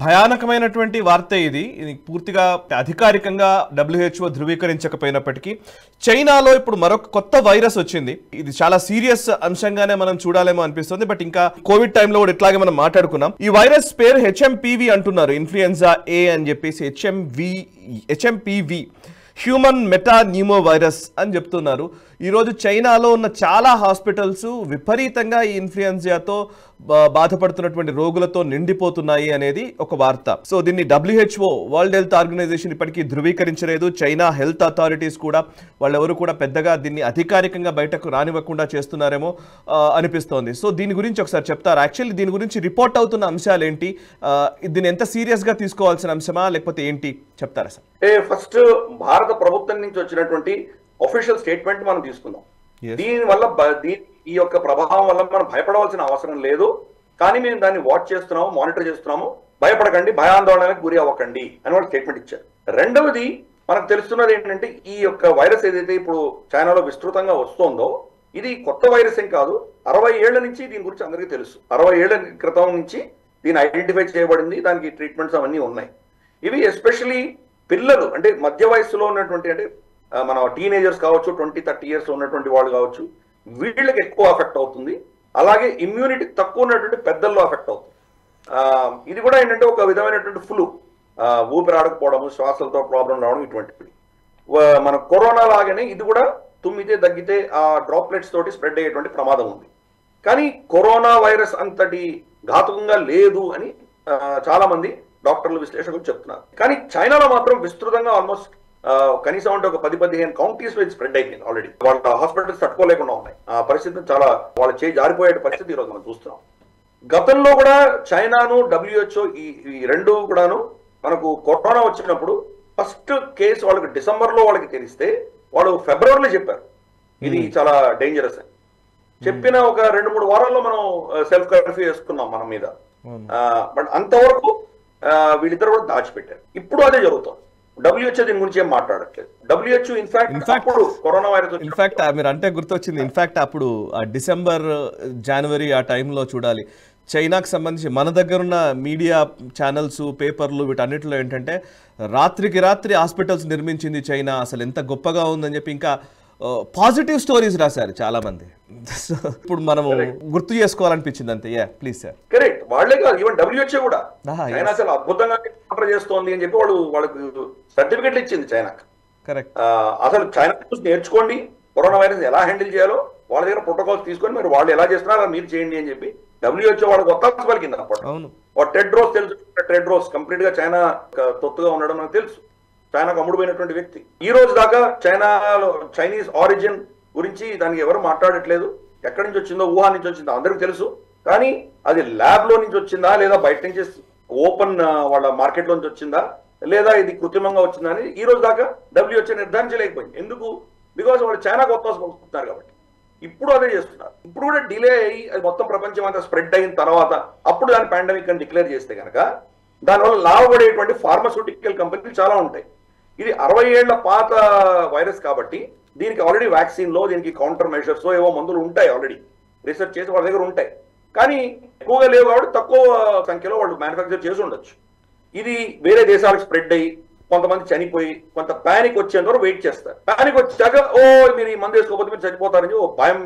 భయానకమైనటువంటి వార్త ఇది పూర్తిగా అధికారికంగా WHO ధృవీకరించకపోయినప్పటికీ చైనాలో ఇప్పుడు మరొక కొత్త వైరస్ వచ్చింది. ఇది చాలా సీరియస్ అంశంగానే మనం చూడాలేమో అనిపిస్తుంది. బట్ ఇంకా కోవిడ్ టైంలో కూడా ఇట్లాగే మనం మాట్లాడుకున్నాం. ఈ వైరస్ పేరు HMPV అంటున్నారు. ఇన్ఫ్లుయెన్జా A అని చెప్పేసి HMPV హ్యూమన్ మెటాన్యూమో వైరస్ అని చెప్తున్నారు. ఈరోజు చైనాలో ఉన్న చాలా హాస్పిటల్స్ విపరీతంగా ఈ ఇన్ఫ్లుయెన్జాతో బాధపడుతున్నటువంటి రోగులతో నిండిపోతున్నాయి అనేది ఒక వార్త. సో దీన్ని WHO వరల్డ్ హెల్త్ ఆర్గనైజేషన్ ఇప్పటికీ ధృవీకరించలేదు. చైనా హెల్త్ అథారిటీస్ కూడా వాళ్ళెవరు కూడా పెద్దగా దీన్ని అధికారికంగా బయటకు రానివ్వకుండా చేస్తున్నారేమో అనిపిస్తోంది. సో దీని గురించి ఒకసారి చెప్తారు. యాక్చువల్లీ దీని గురించి రిపోర్ట్ అవుతున్న అంశాలు ఏంటి, దీన్ని ఎంత సీరియస్గా తీసుకోవాల్సిన అంశమా లేకపోతే ఏంటి చెప్తారా సార్? ఫస్ట్ భారత ప్రభుత్వం నుంచి వచ్చినటువంటి అఫీషియల్ స్టేట్మెంట్ మనం తీసుకుందాం. దీని వల్ల ఈ యొక్క ప్రభావం వల్ల మనం భయపడవలసిన అవసరం లేదు, కానీ మేము దాన్ని వాచ్ చేస్తున్నాము, మానిటర్ చేస్తున్నాము, భయపడకండి, భయాందోళనకు గురి అవ్వకండి అని వాళ్ళు స్టేట్మెంట్ ఇచ్చారు. రెండవది మనకు తెలుస్తున్నది ఏంటంటే ఈ యొక్క వైరస్ ఏదైతే ఇప్పుడు చైనాలో విస్తృతంగా వస్తుందో ఇది కొత్త వైరస్ ఏం కాదు. 60 ఏళ్ల నుంచి దీని గురించి అందరికీ తెలుసు. 60 ఏళ్ల క్రితం నుంచి దీన్ని ఐడెంటిఫై చేయబడింది, దానికి ట్రీట్మెంట్స్ అవన్నీ ఉన్నాయి. ఇవి ఎస్పెషలీ పిల్లలు అంటే మధ్య వయస్సులో ఉన్నటువంటి అంటే మన టీనేజర్స్ కావచ్చు, 20-30 ఇయర్స్ ఉన్నటువంటి వాళ్ళు కావచ్చు, వీళ్ళకి ఎక్కువ అఫెక్ట్ అవుతుంది. అలాగే ఇమ్యూనిటీ తక్కువ ఉన్నటువంటి పెద్దల్లో అఫెక్ట్ అవుతుంది. ఇది కూడా ఏంటంటే ఒక విధమైనటువంటి ఫ్లూ, ఊపిరాడకపోవడము, శ్వాసలతో ప్రాబ్లం రావడం, ఇటువంటివి. మన కరోనా లాగానే ఇది కూడా తుమ్మితే తగ్గితే ఆ డ్రాప్లెట్స్ తోటి స్ప్రెడ్ అయ్యేటువంటి ప్రమాదం ఉంది. కానీ కరోనా వైరస్ అంతటి ఘాతుకంగా లేదు అని చాలా మంది డాక్టర్లు, విశ్లేషకులు చెప్తున్నారు. కానీ చైనాలో మాత్రం విస్తృతంగా ఆల్మోస్ట్ కనీసం అంటే ఒక 10-15 కౌంటీస్ వైజ్ స్ప్రెడ్ అయిపోయింది ఆల్రెడీ. వాళ్ళ హాస్పిటల్స్ తట్టుకోలేకుండా ఉన్నాయి. ఆ పరిస్థితి చాలా వాళ్ళ చేయి జారిపోయే పరిస్థితి ఈరోజు మనం చూస్తున్నాం. గతంలో కూడా చైనాను WHO ఈ రెండు కూడాను మనకు కరోనా వచ్చినప్పుడు ఫస్ట్ కేసు వాళ్ళకి డిసెంబర్లో వాళ్ళకి తెలిస్తే వాళ్ళు ఫిబ్రవరిలో చెప్పారు ఇది చాలా డేంజరస్ అని. చెప్పిన ఒక 2-3 వారాల్లో మనం సెల్ఫ్ కర్ఫ్యూ వేసుకున్నాం మన మీద. బట్ అంతవరకు వీళ్ళిద్దరు కూడా దాచిపెట్టారు. ఇప్పుడు అదే జరుగుతుంది. WHO దీని గురించి ఏం మాట్లాడట్లేదు. WHO ఇన్ఫాక్ట్ అప్పుడు కరోనా వైరస్ ఇన్ఫాక్ట్ మీరు అంటే గుర్తొచ్చింది. ఇన్ఫాక్ట్ అప్పుడు డిసెంబర్, జనవరి ఆ టైంలో చూడాలి చైనాకు సంబంధించి మన దగ్గర ఉన్న మీడియా ఛానల్స్, పేపర్లు వీటన్నిటిలో ఏంటంటే రాత్రికి రాత్రి హాస్పిటల్స్ నిర్మించింది చైనా, అసలు ఎంత గొప్పగా ఉందని చెప్పి ఇంకా పాజిటివ్ స్టోరీస్ రాశారు చాలా మంది. ఇప్పుడు మనం గుర్తు చేసుకోవాలనిపించింది అంతే. Please sir. కరెక్ట్. వాళ్ళే కాదు, ఈవెన్ WHO కూడా చైనా అసలు అద్భుతంగా ఆర్డర్ చేస్తోంది అని చెప్పి వాళ్ళకు సర్టిఫికెట్లు ఇచ్చింది చైనాకు. కరెక్ట్. అసలు చైనా చూసి నేర్చుకోండి, కరోనా వైరస్ ఎలా హ్యాండిల్ చేయాలో వాళ్ళ దగ్గర ప్రోటోకాల్స్ తీసుకొని మీరు వాళ్ళు ఎలా చేస్తున్నారో మీరు చేయండి అని చెప్పి WHO వాళ్ళకి ఒత్తాసు పలికింది అప్పుడు. టెడ్రోస్ తెలుసు, టెడ్రోస్ కంప్లీట్ గా చైనా తొత్తుగా ఉండడం మనకు తెలుసు. చైనాకు అమ్ముడుపోయినటువంటి వ్యక్తి. ఈ రోజు దాకా చైనాలో చైనీస్ ఆరిజిన్ గురించి దానికి ఎవరు మాట్లాడట్లేదు. ఎక్కడి నుంచి వచ్చిందో, వుహాన్ నుంచి వచ్చిందో అందరికీ తెలుసు. కానీ అది ల్యాబ్ లో నుంచి వచ్చిందా లేదా బయట నుంచి ఓపెన్ వాళ్ళ మార్కెట్ లో నుంచి వచ్చిందా లేదా ఇది కృత్రిమంగా వచ్చిందా అని ఈ రోజు దాకా WHO నిర్ధారించలేకపోయింది. ఎందుకు? బికాస్ వాళ్ళు చైనా కొత్త పంపుతున్నారు కాబట్టి. ఇప్పుడు అదే చేస్తున్నారు. ఇప్పుడు కూడా డిలే అయ్యి అది మొత్తం ప్రపంచం అంతా స్ప్రెడ్ అయిన తర్వాత అప్పుడు దాని పాండమిక్ అని డిక్లేర్ చేస్తే కనుక దానివల్ల లాభపడేటువంటి ఫార్మాస్యూటికల్ కంపెనీలు చాలా ఉంటాయి. ఇది 60 ఏళ్ల పాత వైరస్ కాబట్టి దీనికి ఆల్రెడీ వ్యాక్సిన్లో దీనికి కౌంటర్ మెజర్స్ ఏవో మందులు ఉంటాయి, ఆల్రెడీ రీసెర్చ్ చేసి వాళ్ళ దగ్గర ఉంటాయి. కానీ ఎక్కువగా లేవు కాబట్టి తక్కువ సంఖ్యలో వాళ్ళు మ్యానుఫ్యాక్చర్ చేసి ఉండొచ్చు. ఇది వేరే దేశాలకు స్ప్రెడ్ అయ్యి కొంతమంది చనిపోయి కొంత ప్యానిక్ వచ్చేంత వరకు వెయిట్ చేస్తారు. ప్యానిక్ వచ్చాక మీరు ఈ మందు వేసుకోకపోతే మీరు చనిపోతారని భయం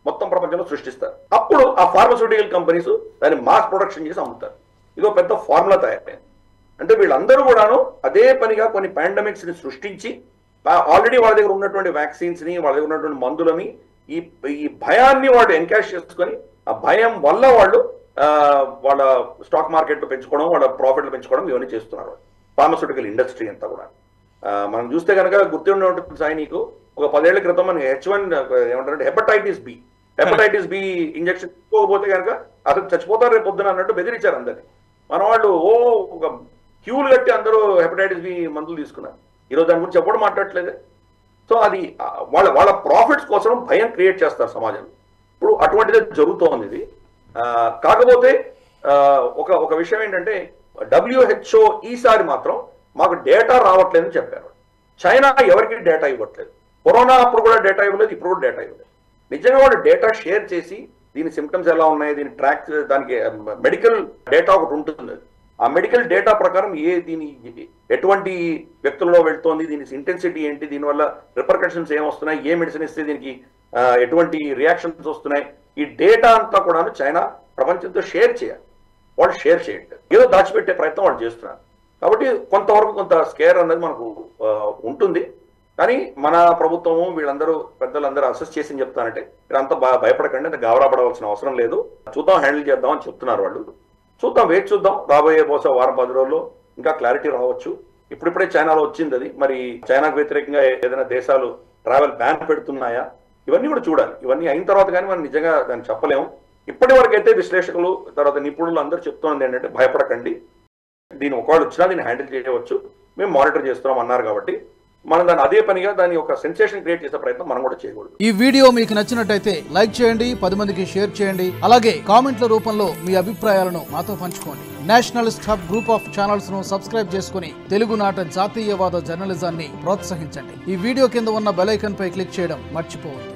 మొత్తం ప్రపంచంలో సృష్టిస్తారు. అప్పుడు ఆ ఫార్మాస్యూటికల్ కంపెనీస్ దాన్ని మాస్ ప్రొడక్షన్ చేసి అమ్ముతారు. ఇదో పెద్ద ఫార్ములా తయారైంది. అంటే వీళ్ళందరూ కూడాను అదే పనిగా కొన్ని పాండమిక్స్ ని సృష్టించి ఆల్రెడీ వాళ్ళ దగ్గర ఉన్నటువంటి వ్యాక్సిన్స్ ని, వాళ్ళ దగ్గర ఉన్నటువంటి మందులని ఈ భయాన్ని వాళ్ళు ఎన్కాష్ చేసుకొని ఆ భయం వల్ల వాళ్ళు వాళ్ళ స్టాక్ మార్కెట్ పెంచుకోవడం, వాళ్ళ ప్రాఫిట్లు పెంచుకోవడం ఇవన్నీ చేస్తున్నారు ఫార్మాస్యూటికల్ ఇండస్ట్రీ అంతా కూడా. మనం చూస్తే కనుక గుర్తుండే ఉంటుంది సాయి నీకు, ఒక 10 ఏళ్ల క్రితం మనకి H1 ఏమంటారంటే హెపటైటిస్ బి ఇంజక్షన్ తీసుకోకపోతే కనుక అసలు చచ్చిపోతారు రేపు పొద్దున అన్నట్టు బెదిరించారు అందరినీ. మన వాళ్ళు ఒక క్యూలు కట్టి అందరూ హెపటైటిస్ బి మందులు తీసుకున్నారు. ఈరోజు దాని గురించి ఎప్పుడు మాట్లాడట్లేదే. సో అది వాళ్ళ ప్రాఫిట్స్ కోసం భయం క్రియేట్ చేస్తారు సమాజంలో. ఇప్పుడు అటువంటిదే జరుగుతోంది ఇది. కాకపోతే ఒక విషయం ఏంటంటే WHO ఈసారి మాత్రం మాకు డేటా రావట్లేదని చెప్పారు. చైనా ఎవరికి డేటా ఇవ్వట్లేదు. కరోనా అప్పుడు కూడా డేటా ఇవ్వలేదు, ఇప్పుడు కూడా డేటా ఇవ్వలేదు. నిజంగా వాళ్ళు డేటా షేర్ చేసి దీని సిమ్టమ్స్ ఎలా ఉన్నాయి, దీని ట్రాక్, దానికి మెడికల్ డేటా ఒకటి ఉంటుంది. ఆ మెడికల్ డేటా ప్రకారం దీని ఎటువంటి వ్యక్తులలో వెళ్తోంది, దీని ఇంటెన్సిటీ ఏంటి, దీనివల్ల రిపర్కషన్స్ ఏమొస్తున్నాయి, ఏ మెడిసిన్ ఇస్తే దీనికి ఎటువంటి రియాక్షన్స్ వస్తున్నాయి, ఈ డేటా అంతా కూడా చైనా ప్రపంచంతో షేర్ చేయాలి. వాళ్ళు షేర్ చేయండి, ఏదో దాచిపెట్టే ప్రయత్నం వాళ్ళు చేస్తున్నారు. కాబట్టి కొంతవరకు కొంత స్కేర్ అనేది మనకు ఉంటుంది. కానీ మన ప్రభుత్వము వీళ్ళందరూ పెద్దలందరూ అసెస్ చేసి చెప్తానంటే మీరంతా భయపడకండి, అంత గాబరా పడవలసిన అవసరం లేదు, చూద్దాం, హ్యాండిల్ చేద్దాం అని చెప్తున్నారు వాళ్ళు. చూద్దాం, వేచి చూద్దాం. రాబోయే బహుశా వారం 10 రోజుల్లో ఇంకా క్లారిటీ రావచ్చు. ఇప్పుడిప్పుడే చైనాలో వచ్చింది అది. మరి చైనాకు వ్యతిరేకంగా ఏదైనా దేశాలు ట్రావెల్ బ్యాన్ పెడుతున్నాయా, ఇవన్నీ కూడా చూడాలి. ఇవన్నీ అయిన తర్వాత కానీ మనం నిజంగా దాన్ని చెప్పలేము. ఇప్పటి వరకు అయితే విశ్లేషకులు తర్వాత నిపుణులు అందరూ చెప్తున్నది ఏంటంటే భయపడకండి, దీని ఒకవేళ వచ్చినా దీన్ని హ్యాండిల్ చేయవచ్చు, మేము మానిటర్ చేస్తున్నాం అన్నారు. కాబట్టి మనం దాన్ని అదే పనిగా దాని ఒక సెన్సేషన్ క్రియేట్ చేసే ప్రయత్నం మనం కూడా చేయకూడదు. ఈ వీడియో మీకు నచ్చినట్టయితే లైక్ చేయండి, 10 మందికి షేర్ చేయండి. అలాగే కామెంట్ల రూపంలో మీ అభిప్రాయాలను మాతో పంచుకోండి. Nationalist hub group of channels ను సబ్స్క్రైబ్ చేసుకుని తెలుగునాట జాతీయవాద జర్నలిజాన్ని ప్రోత్సహించండి. ఈ వీడియో కింద ఉన్న బెల్ ఐకాన్ పై క్లిక్ చేయడం మర్చిపోవద్దు.